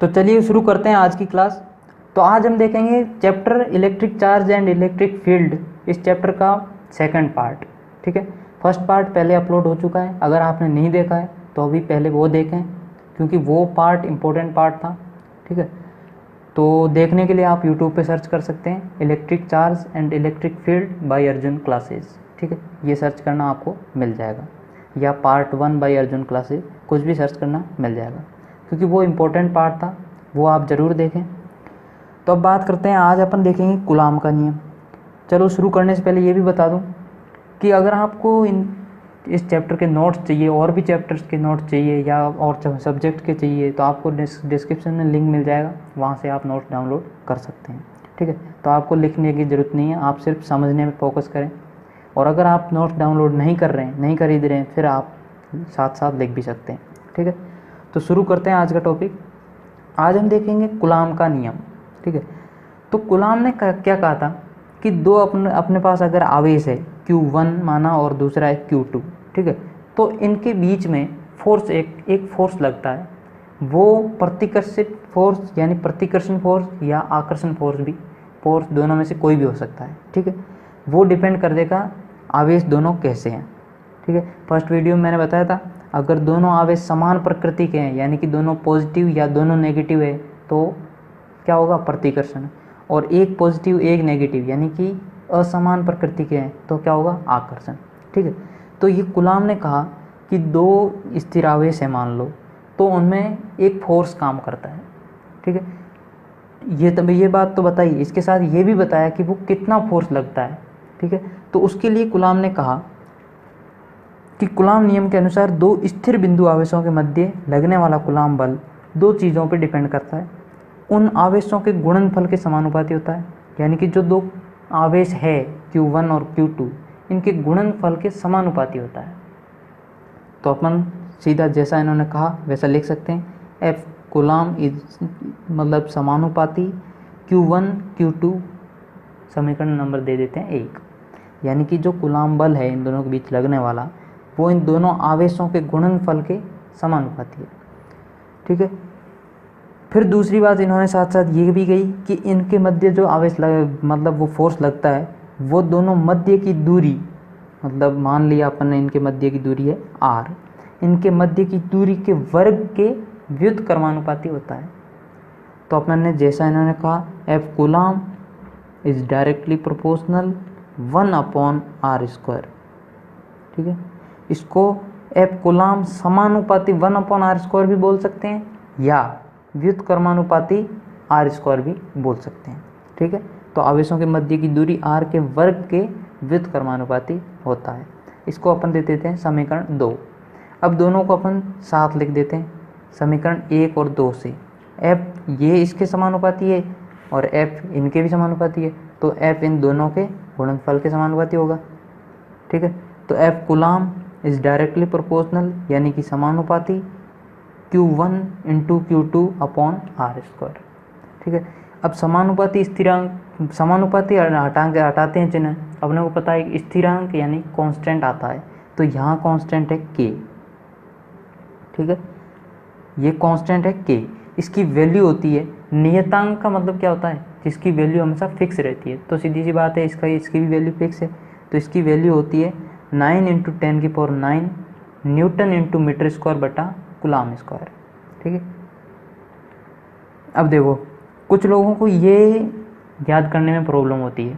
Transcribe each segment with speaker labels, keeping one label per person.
Speaker 1: तो चलिए शुरू करते हैं आज की क्लास। तो आज हम देखेंगे chapter electric charge and electric field, इस चैप्टर का सेकंड पार्ट। ठीक है, फर्स्ट पार्ट पहले अपलोड हो चुका है, अगर आपने नहीं देखा है तो अभी पहले वो देखें क्योंकि वो पार्ट इम्पोर्टेंट पार्ट था। ठीक है, तो देखने के लिए आप यूट्यूब पे सर्च कर सकते हैं electric charge and electric field by Arjun classes. ठीक है, ये सर्च करना आपको मिल जाएगा, या पार्ट 1 बाय अर्जुन क्लासेस, कुछ भी सर्च करना मिल जाएगा क्योंकि वो इम्पोर्टेंट पार्ट था, वो आप ज़रूर देखें। तो अब बात करते हैं, आज अपन देखेंगे कूलाम का नियम। चलो शुरू करने से पहले ये भी बता दूं कि अगर आपको इस चैप्टर के नोट्स चाहिए, और भी चैप्टर्स के नोट्स चाहिए या और सब्जेक्ट के चाहिए, तो आपको डिस्क्रिप्शन में लिंक मिल जाएगा, वहाँ से आप नोट्स डाउनलोड कर सकते हैं। ठीक है, तो आपको लिखने की ज़रूरत नहीं है, आप सिर्फ समझने में फोकस करें। और अगर आप नोट्स डाउनलोड नहीं कर रहे हैं, नहीं खरीद रहे हैं, फिर आप साथ साथ लिख भी सकते हैं। ठीक है, तो शुरू करते हैं आज का टॉपिक। आज हम देखेंगे कूलाम का नियम। ठीक है, तो कूलाम ने क्या कहा था कि दो अपने पास अगर आवेश है Q1 माना और दूसरा है Q2, ठीक है, तो इनके बीच में फोर्स एक फोर्स लगता है, वो प्रतिकर्षित फोर्स यानी प्रतिकर्षण फोर्स या आकर्षण फोर्स, भी फोर्स दोनों में से कोई भी हो सकता है। ठीक है, वो डिपेंड कर देगा आवेश दोनों कैसे हैं। ठीक है, फर्स्ट वीडियो में मैंने बताया था अगर दोनों आवेश समान प्रकृति के हैं यानी कि दोनों पॉजिटिव या दोनों नेगेटिव है तो क्या होगा, प्रतिकर्षण। और एक पॉजिटिव एक नेगेटिव यानी कि असमान प्रकृति के हैं तो क्या होगा, आकर्षण। ठीक है, तो ये कूलाम ने कहा कि दो स्थिर आवेश है मान लो, तो उनमें एक फोर्स काम करता है। ठीक है, ये बात तो बताई, इसके साथ ये भी बताया कि वो कितना फोर्स लगता है। ठीक है, तो उसके लिए कूलाम ने कहा कि कूलाम नियम के अनुसार दो स्थिर बिंदु आवेशों के मध्य लगने वाला कूलाम बल दो चीज़ों पर डिपेंड करता है। उन आवेशों के गुणनफल के समानुपाती होता है, यानी कि जो दो आवेश है Q1 और Q2, इनके गुणनफल के समानुपाती होता है। तो अपन सीधा जैसा इन्होंने कहा वैसा लिख सकते हैं, F कूलाम इज मतलब समानुपाती Q1 Q2, समीकरण नंबर दे देते हैं 1, यानी कि जो कूलाम बल है इन दोनों के बीच लगने वाला वो इन दोनों आवेशों के गुणनफल के समानुपाती है। ठीक है, फिर दूसरी बात इन्होंने साथ साथ ये भी कही कि इनके मध्य जो आवेश मतलब वो फोर्स लगता है वो दोनों मध्य की दूरी, मतलब मान लिया अपन ने इनके मध्य की दूरी है r, इनके मध्य की दूरी के वर्ग के व्युत्क्रमानुपाती होता है। तो अपन ने जैसा इन्होंने कहा F coulomb is directly proportional 1/r²। ठीक है, इसको F कूलाम समानुपाती 1/r² भी बोल सकते हैं या व्युत्क्रमानुपाती r² भी बोल सकते हैं। ठीक है, तो आवेशों के मध्य की दूरी r के वर्ग के व्युत्क्रमानुपाती होता है। इसको अपन दे देते हैं समीकरण 2। अब दोनों को अपन साथ लिख देते हैं समीकरण 1 और 2 से। F ये इसके समानुपाती है और F इनके भी समानुपाती है, तो F इन दोनों के गुणनफल के समानुपाती होगा। ठीक है, तो F coulomb is directly proportional यानी कि समानुपाती Q1 × Q2/r²। ठीक है, अब समानुपाती स्थिरांक, समानुपाती हटाते हैं चिन्ह, अपने को पता है स्थिरांक यानी कांस्टेंट आता है, तो यहाँ कांस्टेंट है K। ठीक है, ये कांस्टेंट है K, इसकी वैल्यू होती है, नियतांक का मतलब क्या होता है, जिसकी वैल्यू हमेशा फिक्स रहती है। तो सीधी सी बात है, इसकी भी वैल्यू फिक्स है, तो इसकी वैल्यू होती है 9 × 10⁹ न्यूटन × मीटर² कूलाम स्क्वायर। ठीक है, अब देखो कुछ लोगों को ये याद करने में प्रॉब्लम होती है।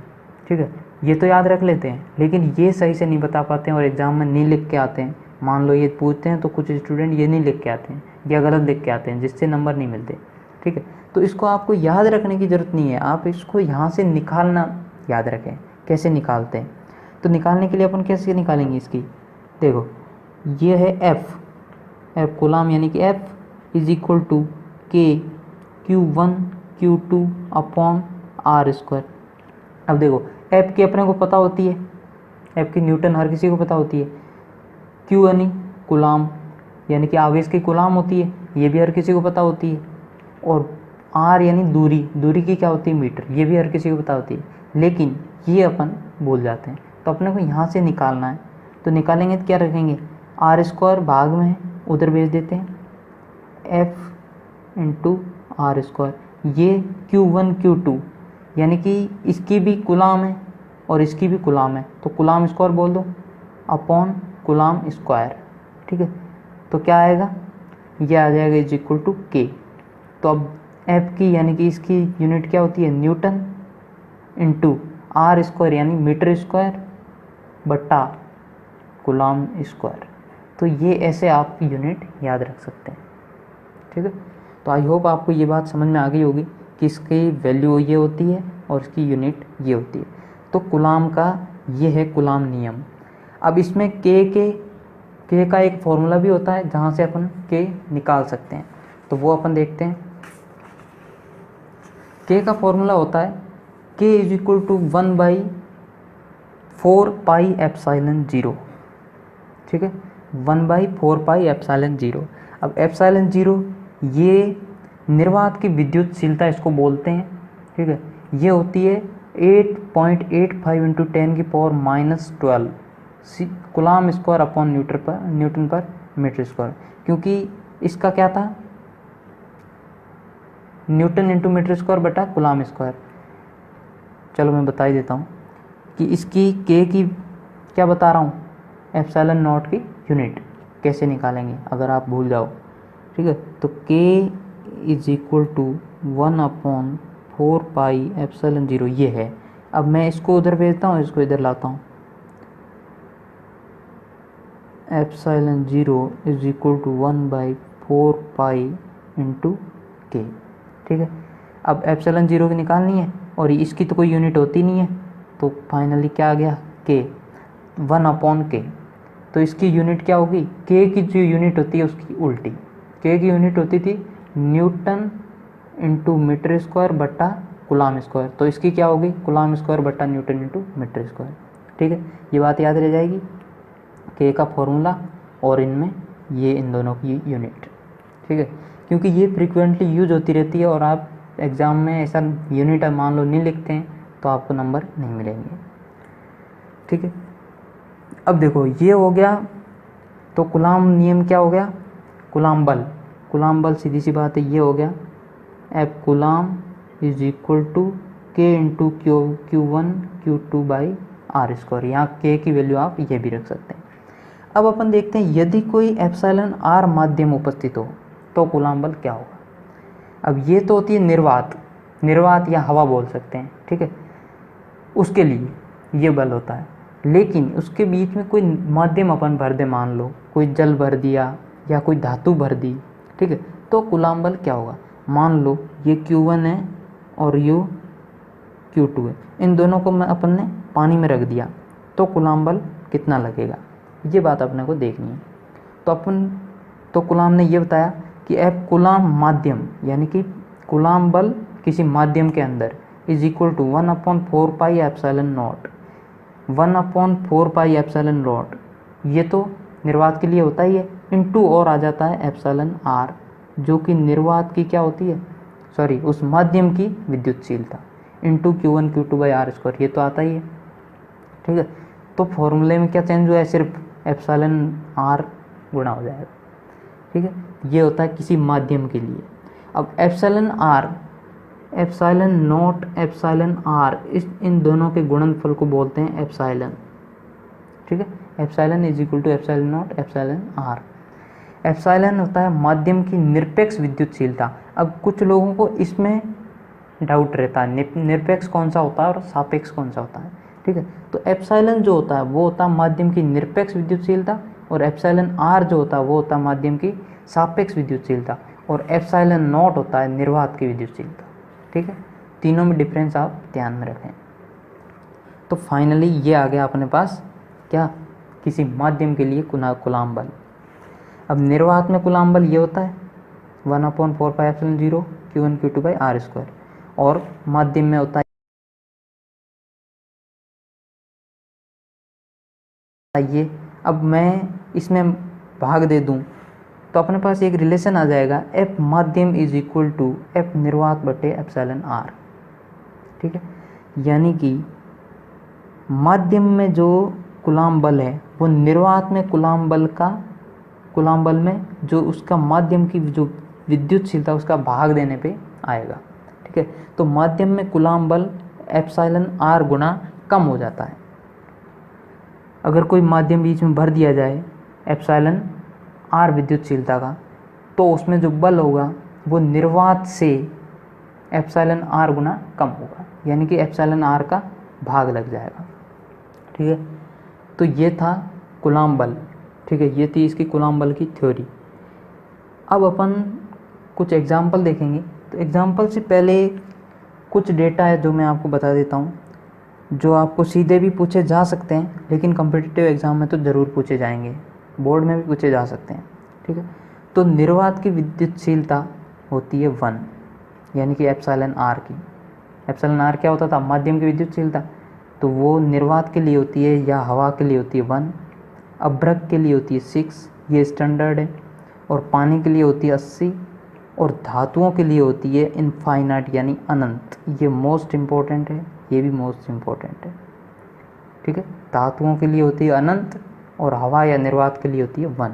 Speaker 1: ठीक है, ये तो याद रख लेते हैं लेकिन ये सही से नहीं बता पाते हैं और एग्ज़ाम में नहीं लिख के आते हैं। मान लो ये पूछते हैं तो कुछ स्टूडेंट ये नहीं लिख के आते हैं या गलत लिख के आते हैं, जिससे नंबर नहीं मिलते। ठीक है, तो इसको आपको याद रखने की ज़रूरत नहीं है, आप इसको यहाँ से निकालना याद रखें। कैसे निकालते हैं, तो निकालने के लिए अपन कैसे निकालेंगे इसकी, देखो ये है F कूलाम यानी कि F is equal to K Q1 Q2/r²। अब देखो F की अपने को पता होती है, F की न्यूटन हर किसी को पता होती है, Q यानी कूलाम यानी कि आवेश की कूलाम होती है, ये भी हर किसी को पता होती है, और R यानी दूरी की क्या होती है, मीटर, ये भी हर किसी को पता होती है, लेकिन ये अपन भूल जाते हैं। तो अपने को यहाँ से निकालना है, तो निकालेंगे तो क्या रखेंगे, r² भाग में उधर भेज देते हैं, F × आर स्क्वायर। ये Q1 Q2 यानी कि इसकी भी कुलाम है और इसकी भी कुलाम है, तो कुलाम स्क्वायर बोल दो अपॉन कुलाम स्क्वायर। ठीक है, तो क्या आएगा, ये आ जाएगा इज इक्वल टू के। तो अब एफ की यानी कि इसकी यूनिट क्या होती है, न्यूटन इंटू आर स्क्वायर यानी मीटर स्क्वायर बटा कुलाम स्क्वायर। तो ये ऐसे आप यूनिट याद रख सकते हैं। ठीक है, तो आई होप आपको ये बात समझ में आ गई होगी कि इसकी वैल्यू ये होती है और इसकी यूनिट ये होती है। तो कुलाम का ये है कुलाम नियम। अब इसमें के का एक फॉर्मूला भी होता है जहाँ से अपन के निकाल सकते हैं, तो वो अपन देखते हैं। के का फॉर्मूला होता है K is equal to 1/4 pi epsilon 0। ठीक है, 1/4 पाई एप्साइलन 0। अब एप्साइलन 0 ये निर्वात की विद्युतशीलता इसको बोलते हैं। ठीक है, ये होती है 8.85 इंटू 10⁻⁻12 कुलाम स्क्वायर अपॉन न्यूटन पर मीटर स्क्वायर। क्योंकि इसका क्या था, न्यूटन इंटू मीटर स्क्वायर बटा कुलाम स्क्वायर। चलो मैं बता ही देता हूँ कि इसकी के की क्या बता रहा हूँ, एप्सिलॉन नॉट की यूनिट कैसे निकालेंगे अगर आप भूल जाओ। ठीक है, तो K is equal to 1/4 pi epsilon 0 ये है। अब मैं इसको उधर भेजता हूँ, इसको इधर लाता हूँ। Epsilon 0 is equal to 1/4 pi into K. ठीक है, अब एप्सिलॉन 0 की निकालनी है और इसकी तो कोई यूनिट होती नहीं है, तो फाइनली क्या आ गया, के 1/के। तो इसकी यूनिट क्या होगी, के की जो यूनिट होती है उसकी उल्टी। के की यूनिट होती थी न्यूटन इंटू मीटर स्क्वायर बटा कुलाम स्क्वायर, तो इसकी क्या होगी, कुलाम स्क्वायर बटा न्यूटन इंटू मीटर स्क्वायर। ठीक है, ये बात याद रह जाएगी, के का फॉर्मूला और इनमें ये इन दोनों की यूनिट। ठीक है, क्योंकि ये फ्रीक्वेंटली यूज होती रहती है और आप एग्ज़ाम में ऐसा यूनिट मान लो नहीं लिखते हैं तो आपको नंबर नहीं मिलेंगे। ठीक है, अब देखो ये हो गया, तो कुलाम नियम क्या हो गया, कुलाम बल सीधी सी बात है, ये हो गया F Coulomb is equal to K into Q1 Q2 by R square. यहाँ के की वैल्यू आप ये भी रख सकते हैं। अब अपन देखते हैं यदि कोई एप्सिलॉन आर माध्यम उपस्थित हो तो कुलाम बल क्या होगा। अब ये तो होती है निर्वात या हवा बोल सकते हैं। ठीक है, उसके लिए ये बल होता है, लेकिन उसके बीच में कोई माध्यम अपन भर दे, मान लो कोई जल भर दिया या कोई धातु भर दी। ठीक है, तो कुलाम बल क्या होगा, मान लो ये Q1 है और ये Q2 है, इन दोनों को मैं अपन ने पानी में रख दिया, तो कुलाम बल कितना लगेगा, ये बात अपने को देखनी है। तो कुलाम ने ये बताया कि एफ कुलाम माध्यम यानी कि कुलाम बल किसी माध्यम के अंदर is equal to 1/4 pi epsilon naught. 1/4 pi epsilon naught ये तो निर्वात के लिए होता ही है, इनटू और आ जाता है एप्सिलॉन आर जो कि निर्वात की क्या होती है, सॉरी उस माध्यम की विद्युतशीलता, into Q1 Q2 by R square, ये तो आता ही है। ठीक है, तो फॉर्मूले में क्या चेंज हुआ है, सिर्फ एप्सिलॉन आर गुणा हो जाएगा। ठीक है, ये होता है किसी माध्यम के लिए। अब epsilon R, epsilon nought, epsilon R, इन दोनों के गुणनफल को बोलते हैं एप्सिलॉन। ठीक है, epsilon is equal to epsilon nought epsilon R. Epsilon होता है माध्यम की निरपेक्ष विद्युतशीलता। अब कुछ लोगों को इसमें डाउट रहता है निरपेक्ष कौन सा होता है और सापेक्ष कौन सा होता है। ठीक है, तो एप्सिलॉन जो होता है वो होता है माध्यम की निरपेक्ष विद्युतशीलता, और एप्सिलॉन आर जो होता है वो होता है माध्यम की सापेक्ष विद्युतशीलता, और एप्सिलॉन नॉट होता है निर्वात की विद्युतशीलता। ठीक है, तीनों में डिफरेंस आप ध्यान में रखें। तो फाइनली ये आ गया अपने पास क्या, किसी माध्यम के लिए कुलाम बल। अब निर्वात में कुलाम बल ये होता है 1/4 pi epsilon 0 Q1 Q2 by R square, और माध्यम में होता है ये। अब मैं इसमें भाग दे दूं तो अपने पास एक रिलेशन आ जाएगा, एफ माध्यम इज इक्वल टू एफ निर्वात बटे एप्सिलॉन आर। ठीक है, यानी कि माध्यम में जो कुलाम बल है वो निर्वात में कुलाम बल में जो उसका माध्यम की जो विद्युतशीलता उसका भाग देने पे आएगा। ठीक है, तो माध्यम में कूलाम बल एप्सिलॉन आर गुना कम हो जाता है। अगर कोई माध्यम बीच में भर दिया जाए एप्सिलॉन आर विद्युतशीलता का, तो उसमें जो बल होगा वो निर्वात से एप्सिलॉन आर गुना कम होगा, यानी कि एप्सिलॉन आर का भाग लग जाएगा। ठीक है, तो ये था कूलाम बल। ठीक है, ये थी इसकी कूलाम बल की थ्योरी। अब अपन कुछ एग्जाम्पल देखेंगे। तो एग्जाम्पल से पहले कुछ डेटा है जो मैं आपको बता देता हूँ, जो आपको सीधे भी पूछे जा सकते हैं, लेकिन कॉम्पिटिटिव एग्ज़ाम में तो ज़रूर पूछे जाएंगे, बोर्ड में भी पूछे जा सकते हैं। ठीक है, तो निर्वात की विद्युतशीलता होती है 1, यानी कि एप्सिलॉन आर की। एप्सिलॉन आर क्या होता था? माध्यम की विद्युतशीलता। तो वो निर्वात के लिए होती है या हवा के लिए होती है 1, अभ्रक के लिए होती है 6, ये स्टैंडर्ड है, और पानी के लिए होती है 80, और धातुओं के लिए होती है इनफाइनाइट यानी अनंत। ये मोस्ट इम्पोर्टेंट है, ये भी मोस्ट इम्पोर्टेंट है। ठीक है, धातुओं के लिए होती है अनंत और हवा या निर्वात के लिए होती है 1।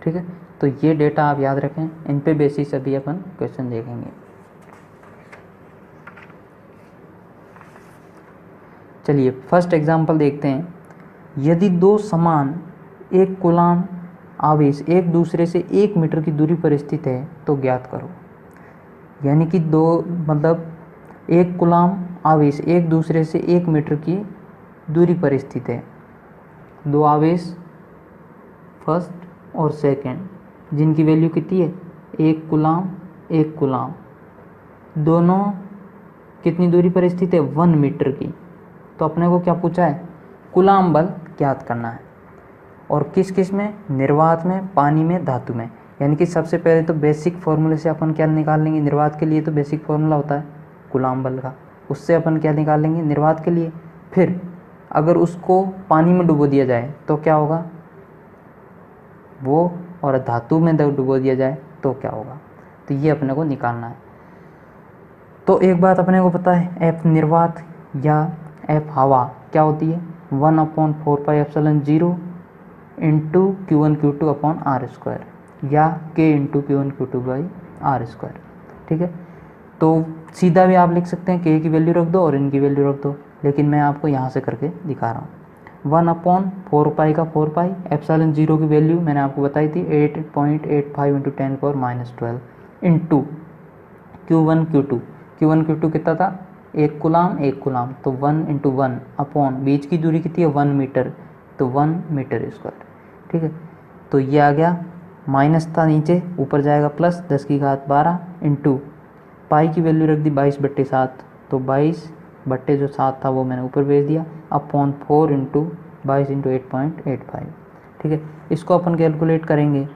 Speaker 1: ठीक है, तो ये डेटा आप याद रखें, इन पे बेसिस अभी अपन क्वेश्चन देखेंगे। चलिए फर्स्ट एग्जांपल देखते हैं। यदि दो समान एक कूलाम आवेश एक दूसरे से 1 मीटर की दूरी पर स्थित है तो ज्ञात करो। यानी कि एक कूलाम आवेश एक दूसरे से 1 मीटर की दूरी पर स्थित है। दो आवेश फर्स्ट और सेकंड, जिनकी वैल्यू कितनी है? 1 कूलाम, दोनों कितनी दूरी पर स्थित है? 1 मीटर की। तो अपने को क्या पूछा है? कूलाम बल ज्ञात करना है। और किस किस में? निर्वात में, पानी में, धातु में। यानी कि सबसे पहले तो बेसिक फार्मूले से अपन क्या निकाल लेंगे? निर्वात के लिए तो बेसिक फार्मूला होता है कूलाम बल का, उससे अपन क्या निकाल लेंगे? निर्वात के लिए। फिर अगर उसको पानी में डुबो दिया जाए तो क्या होगा वो, और धातु में डुबो दिया जाए तो क्या होगा? तो ये अपने को निकालना है। तो एक बात अपने को पता है, एफ निर्वात या एफ हवा क्या होती है? 1/4πε0 into Q1 Q2 upon R square, या K into Q1 Q2 by R square. ठीक है, तो सीधा भी आप लिख सकते हैं, K की वैल्यू रख दो और इनकी वैल्यू रख दो, लेकिन मैं आपको यहाँ से करके दिखा रहा हूँ। 1/4π का 4π, ε0 की वैल्यू मैंने आपको बताई थी 8.85 इंटू 10⁻12 इंटू Q1 Q2 कितना था? 1 कूलाम, तो 1 इंटू 1 अपॉन बीच की दूरी कितनी है? 1 मीटर, तो 1 मीटर स्क्वायर। ठीक है, तो ये आ गया, माइनस था नीचे, ऊपर जाएगा प्लस 10⁻12 इंटू पाई की वैल्यू रख दी 22/7, तो 22/7 था वो मैंने ऊपर भेज दिया, अपॉन 4 इंटू 22 इंटू 8.85। ठीक है, इसको अपन कैलकुलेट करेंगे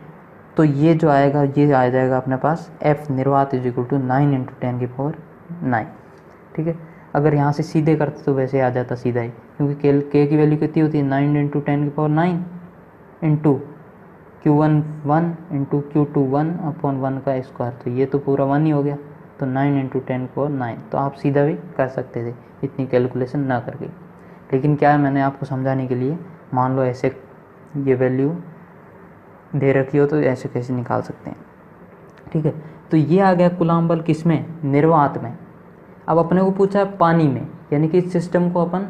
Speaker 1: तो ये जो आएगा, ये आ जाएगा अपने पास एफ निर्वात इज इक्वल टू 9 इंटू 10⁹। ठीक है, अगर यहाँ से सीधे करते तो वैसे आ जाता सीधा ही, क्योंकि के की वैल्यू कितनी होती है? 9 into 10⁹ into Q1 1 into Q2 1 upon 1 का स्क्वायर, तो ये तो पूरा 1 ही हो गया, तो 9 इंटू 10⁹। तो आप सीधा भी कर सकते थे इतनी कैलकुलेशन ना करके, लेकिन क्या है, मैंने आपको समझाने के लिए, मान लो ऐसे ये वैल्यू दे रखी हो तो ऐसे कैसे निकाल सकते हैं। ठीक है, तो ये आ गया कूलाम बल किसमें? निर्वात में। अब अपने को पूछा है पानी में, यानी कि इस सिस्टम को अपन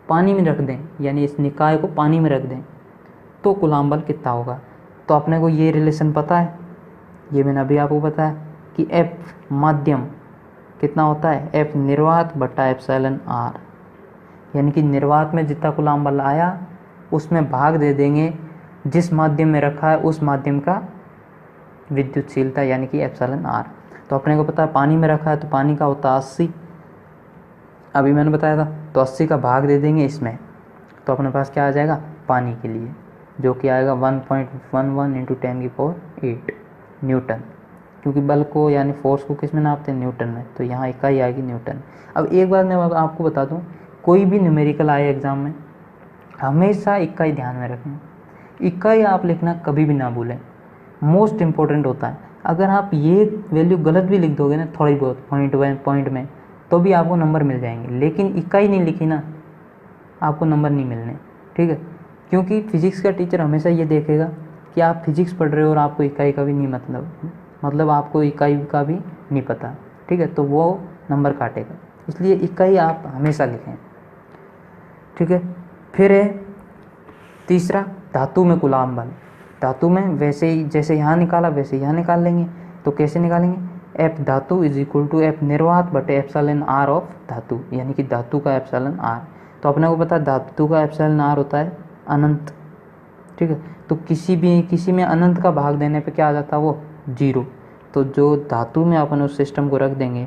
Speaker 1: पानी में रख दें, यानी इस निकाय को पानी में रख दें, तो कूलाम बल कितना होगा? तो अपने को ये रिलेशन पता है, ये मैंने अभी आपको बताया कि एफ माध्यम कितना होता है? एफ निर्वात बटा एप्सिलॉन आर, यानी कि निर्वात में जितना कूलाम बल आया उसमें भाग दे देंगे जिस माध्यम में रखा है उस माध्यम का विद्युतशीलता, यानी कि एप्सिलॉन आर। तो अपने को पता है पानी में रखा है तो पानी का होता है 80, अभी मैंने बताया था, तो 80 का भाग दे देंगे इसमें, तो अपने पास क्या आ जाएगा? पानी के लिए, जो कि आएगा 1.11 इंटू 10⁸ न्यूटन, क्योंकि बल को यानी फोर्स को किस में नापते हैं? न्यूटन में, तो यहाँ इकाई आएगी न्यूटन। अब एक बात मैं आपको बता दूँ, कोई भी न्यूमेरिकल आए एग्ज़ाम में हमेशा इकाई ध्यान में रखें, इकाई आप लिखना कभी भी ना भूलें, मोस्ट इम्पोर्टेंट होता है। अगर आप ये वैल्यू गलत भी लिख दोगे ना थोड़ी बहुत पॉइंट में, तो भी आपको नंबर मिल जाएंगे, लेकिन इकाई नहीं लिखी ना, आपको नंबर नहीं मिलने। ठीक है, क्योंकि फिजिक्स का टीचर हमेशा ये देखेगा कि आप फिजिक्स पढ़ रहे हो और आपको इकाई का भी नहीं मतलब, मतलब आपको इकाई का भी नहीं पता, ठीक है, तो वो नंबर काटेगा, इसलिए इकाई आप हमेशा लिखें, ठीक है। फिर है तीसरा, धातु में कूलाम बल। धातु में वैसे ही जैसे यहाँ निकाला वैसे यहाँ निकाल लेंगे। तो कैसे निकालेंगे, एफ धातु इज इक्वल टू एफ निर्वात बटे एप्सिलॉन आर ऑफ धातु, यानी कि धातु का एप्सिलॉन आर। तो अपने को पता है धातु का एप्सिलॉन आर होता है अनंत, ठीक है। तो किसी में अनंत का भाग देने पे क्या आ जाता है, वो 0। तो जो धातु में अपन उस सिस्टम को रख देंगे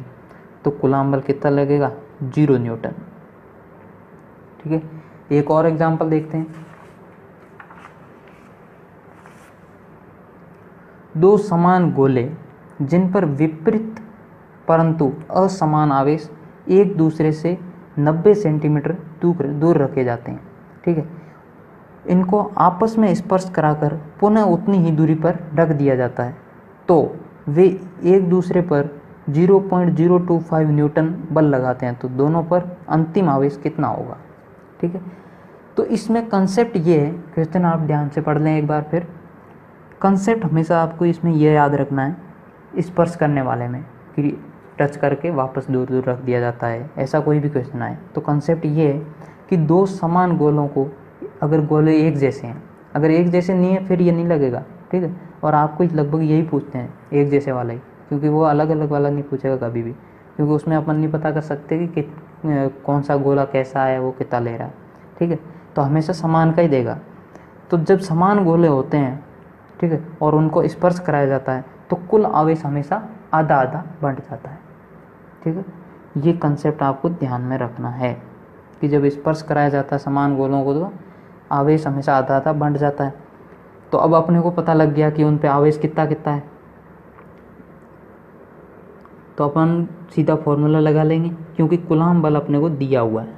Speaker 1: तो कूलाम बल कितना लगेगा, 0 न्यूटन, ठीक है। एक और एग्जांपल देखते हैं। दो समान गोले जिन पर विपरीत परंतु असमान आवेश एक दूसरे से 90 सेंटीमीटर दूर रखे जाते हैं, ठीक है। इनको आपस में स्पर्श कराकर पुनः उतनी ही दूरी पर रख दिया जाता है, तो वे एक दूसरे पर 0.025 न्यूटन बल लगाते हैं, तो दोनों पर अंतिम आवेश कितना होगा, ठीक है। तो इसमें कंसेप्ट ये है, क्वेश्चन आप ध्यान से पढ़ लें एक बार फिर। कंसेप्ट हमेशा आपको इसमें यह याद रखना है, स्पर्श करने वाले में कि टच करके वापस दूर दूर रख दिया जाता है, ऐसा कोई भी क्वेश्चन आए तो कंसेप्ट ये है कि दो समान गोलों को, अगर गोले एक जैसे हैं, अगर एक जैसे नहीं है फिर ये नहीं लगेगा, ठीक है। और आपको लगभग यही पूछते हैं, एक जैसे वाला ही, क्योंकि वो अलग अलग वाला नहीं पूछेगा कभी भी, क्योंकि उसमें अपन नहीं पता कर सकते कि कौन सा गोला कैसा है, वो कितना ले रहा है, ठीक है। तो हमेशा समान का ही देगा। तो जब समान गोले होते हैं, ठीक है, और उनको स्पर्श कराया जाता है तो कुल आवेश हमेशा आधा आधा बढ़ जाता है, ठीक है। ये कंसेप्ट आपको ध्यान में रखना है कि जब स्पर्श कराया जाता है समान गोलों को तो आवेश हमेशा आधा आधा बढ़ जाता है। तो अब अपने को पता लग गया कि उन पे आवेश कितना कितना है, तो अपन सीधा फॉर्मूला लगा लेंगे, क्योंकि कूलाम बल अपने को दिया हुआ है,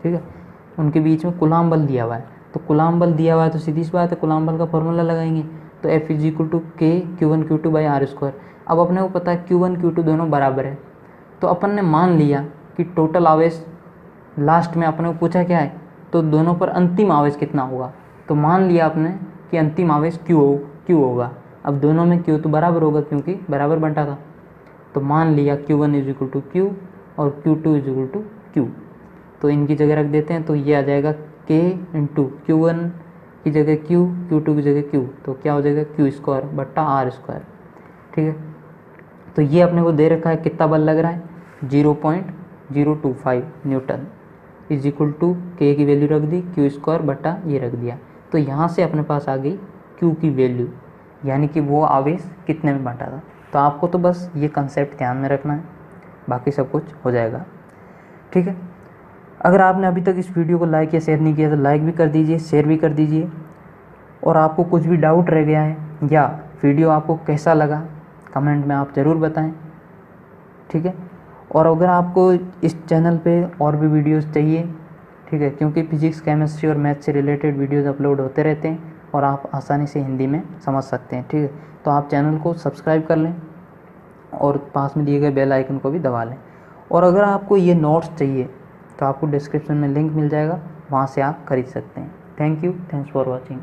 Speaker 1: ठीक है। उनके बीच में कूलाम बल दिया हुआ है, तो कूलाम बल दिया हुआ है तो सीधी सी बात है कूलाम बल का फॉर्मूला लगाएंगे, तो F इज इक्वल टू के Q1 Q2 by R square. अब अपने को पता है Q1 Q2 दोनों बराबर है, तो अपन ने मान लिया कि टोटल आवेश, लास्ट में अपने को पूछा क्या है, तो दोनों पर अंतिम आवेश कितना होगा, तो मान लिया आपने कि अंतिम आवेश Q होगा। अब दोनों में Q तो बराबर होगा क्योंकि बराबर बंटा था, तो मान लिया Q1 is equal to Q और Q2 is equal to Q। तो इनकी जगह रख देते हैं, तो ये आ जाएगा K इंटू Q1 की जगह Q, Q2 की जगह Q, तो क्या हो जाएगा Q स्क्वायर बट्टा आर स्क्वायर, ठीक है। तो ये अपने को दे रखा है कितना बल लग रहा है, 0.025 newton is equal to K की वैल्यू रख दी, Q स्क्वायर बट्टा ये रख दिया। तो यहाँ से अपने पास आ गई Q की वैल्यू, यानी कि वो आवेश कितने में बांटा था। तो आपको तो बस ये कंसेप्ट ध्यान में रखना है, बाकी सब कुछ हो जाएगा, ठीक है। अगर आपने अभी तक इस वीडियो को लाइक या शेयर नहीं किया तो लाइक भी कर दीजिए, शेयर भी कर दीजिए। और आपको कुछ भी डाउट रह गया है या वीडियो आपको कैसा लगा कमेंट में आप ज़रूर बताएं, ठीक है। और अगर आपको इस चैनल पे और भी वीडियोस चाहिए, ठीक है, क्योंकि फिजिक्स केमिस्ट्री और मैथ से रिलेटेड वीडियोस अपलोड होते रहते हैं और आप आसानी से हिंदी में समझ सकते हैं, ठीक है। तो आप चैनल को सब्सक्राइब कर लें और पास में दिए गए बेल आइकन को भी दबा लें। और अगर आपको ये नोट्स चाहिए तो आपको डिस्क्रिप्शन में लिंक मिल जाएगा, वहाँ से आप खरीद सकते हैं। Thank you, thanks for watching.